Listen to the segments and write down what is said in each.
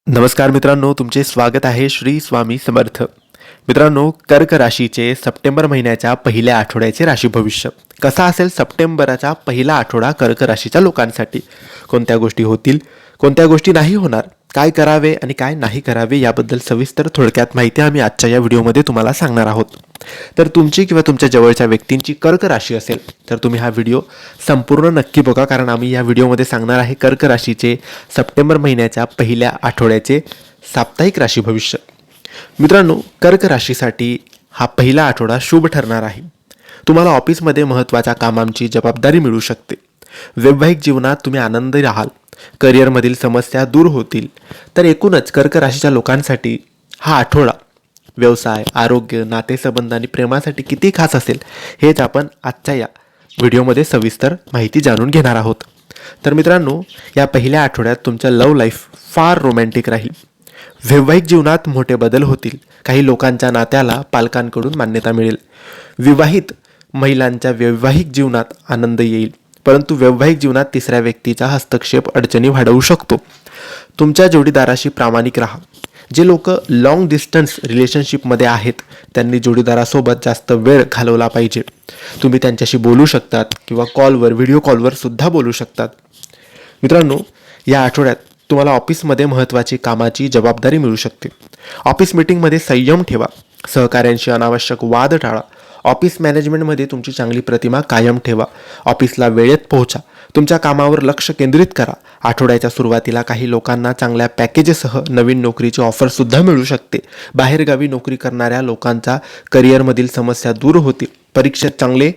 नमस्कार मित्रांनो, तुमचे स्वागत आहे श्री स्वामी समर्थ. मित्रांनो, कर्क राशीचे सप्टेंबर महिन्याच्या पहिल्या आठवड्याचे राशी भविष्य कसा असेल? सप्टेंबरचा पहिला आठवडा कर्क राशीच्या लोकांसाठी कोणत्या गोष्टी होतील, कोणत्या गोष्टी नाही होणार, काय करावे आणि काय नाही करावे याबद्दल सविस्तर थोडक्यात माहिती आम्ही आजच्या या व्हिडिओमध्ये तुम्हाला सांगणार आहोत. तर तुमची किंवा तुमच्या जवळच्या व्यक्तींची कर्क राशी असेल तर तुम्ही हा व्हिडिओ संपूर्ण नक्की बघा, कारण आम्ही या व्हिडिओमध्ये सांगणार आहे कर्क राशीचे सप्टेंबर महिन्याच्या पहिल्या आठवड्याचे साप्ताहिक राशी भविष्य. मित्रांनो, कर्क राशीसाठी हा पहिला आठवडा शुभ ठरणार आहे. तुम्हाला ऑफिसमध्ये महत्त्वाच्या कामांची जबाबदारी मिळू शकते. वैवाहिक जीवनात तुम्ही आनंदी राहाल. करिअरमधील समस्या दूर होतील. तर एकूणच कर्क राशीच्या लोकांसाठी हा आठवडा व्यवसाय, आरोग्य, नातेसंबंध आणि प्रेमासाठी किती खास असेल हेच आपण आजच्या या व्हिडिओमध्ये सविस्तर माहिती जाणून घेणार आहोत. तर मित्रांनो, या पहिल्या आठवड्यात तुमचं लव्ह लाईफ फार रोमॅन्टिक राहील. वैवाहिक जीवनात मोठे बदल होतील. काही लोकांच्या नात्याला पालकांकडून मान्यता मिळेल. विवाहित महिलांच्या वैवाहिक जीवनात आनंद येईल, परंतु वैवाहिक जीवनात तिसऱ्या व्यक्तीचा हस्तक्षेप अडचणी वाढवू शकतो. तुमच्या जोडीदाराशी प्रामाणिक राहा. जे लोक लॉंग डिस्टन्स रिलेशनशिपमध्ये आहेत त्यांनी जोडीदारासोबत जास्त वेळ घालवला पाहिजे. तुम्ही त्यांच्याशी बोलू शकतात किंवा कॉलवर, व्हिडिओ कॉलवर सुद्धा बोलू शकतात. मित्रांनो, या आठवड्यात तुम्हाला ऑफिसमध्ये महत्त्वाची कामाची जबाबदारी मिळू शकते. ऑफिस मीटिंगमध्ये संयम ठेवा. सहकाऱ्यांशी अनावश्यक वाद टाळा. ऑफिस मॅनेजमेंटमध्ये तुमची चांगली प्रतिमा कायम ठेवा. ऑफिसला वेळेत पोहोचा. तुमच्या कामावर लक्ष केंद्रित करा. आठवड्याच्या सुरुवातीला काही लोकांना चांगल्या पॅकेजेसह नवीन नोकरीची ऑफरसुद्धा मिळू शकते. बाहेरगावी नोकरी करणाऱ्या लोकांचा करिअरमधील समस्या दूर होतील. परीक्षेत चांगले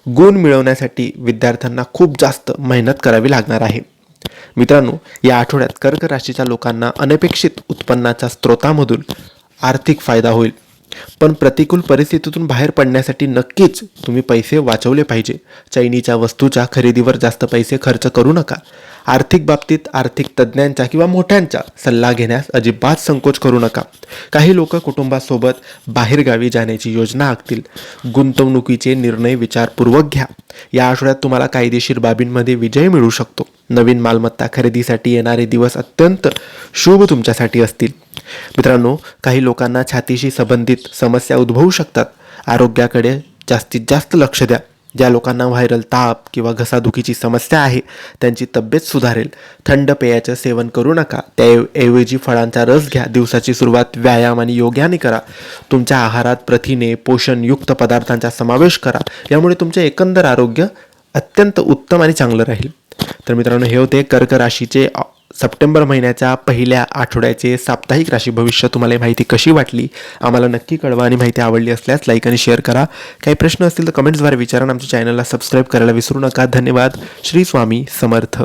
गुण मिळवण्यासाठी विद्यार्थ्यांना खूप जास्त मेहनत करावी लागणार आहे. मित्रांनो, या आठवड्यात कर्क राशीच्या लोकांना अनपेक्षित उत्पन्नाच्या स्रोतामधून आर्थिक फायदा होईल. पण प्रतिकूल परिस्थितीतून बाहेर पडण्यासाठी नक्कीच तुम्ही पैसे वाचवले पाहिजे. चैनीच्या वस्तूच्या खरेदीवर जास्त पैसे खर्च करू नका. आर्थिक बाबतीत आर्थिक तज्ज्ञांचा किंवा मोठ्यांचा सल्ला घेण्यास अजिबात संकोच करू नका. काही लोक कुटुंबासोबत बाहेरगावी जाण्याची योजना आखतील. गुंतवणुकीचे निर्णय विचारपूर्वक घ्या. या आठवड्यात तुम्हाला कायदेशीर बाबींमध्ये विजय मिळू शकतो. नवीन मालमत्ता खरेदीसाठी येणारे दिवस अत्यंत शुभ तुमच्यासाठी असतील. मित्रांनो, काही लोकांना छातीशी संबंधित समस्या उद्भवू शकतात. आरोग्याकडे जास्तीत जास्त लक्ष द्या. ज्या लोकांना व्हायरल ताप किंवा घसादुखीची समस्या आहे त्यांची तब्येत सुधारेल. थंड पेयाचं सेवन करू नका. त्याऐवजी फळांचा रस घ्या. दिवसाची सुरुवात व्यायाम आणि योगाने करा. तुमच्या आहारात प्रथिने, पोषणयुक्त पदार्थांचा समावेश करा. यामुळे तुमचे एकंदर आरोग्य अत्यंत उत्तम आणि चांगलं राहील. तर मित्रांनो, हे होते कर्क राशीचे सप्टेंबर महिन्याच्या पहिल्या आठवड्याचे साप्ताहिक राशी भविष्य. तुम्हाला ही माहिती कशी वाटली आम्हाला नक्की कळवा आणि माहिती आवडली असल्यास लाईक आणि शेअर करा. काही प्रश्न असतील तर कमेंट्सद्वारे विचारा. आमच्या चॅनलला सबस्क्राईब करायला विसरू नका. धन्यवाद. श्री स्वामी समर्थ.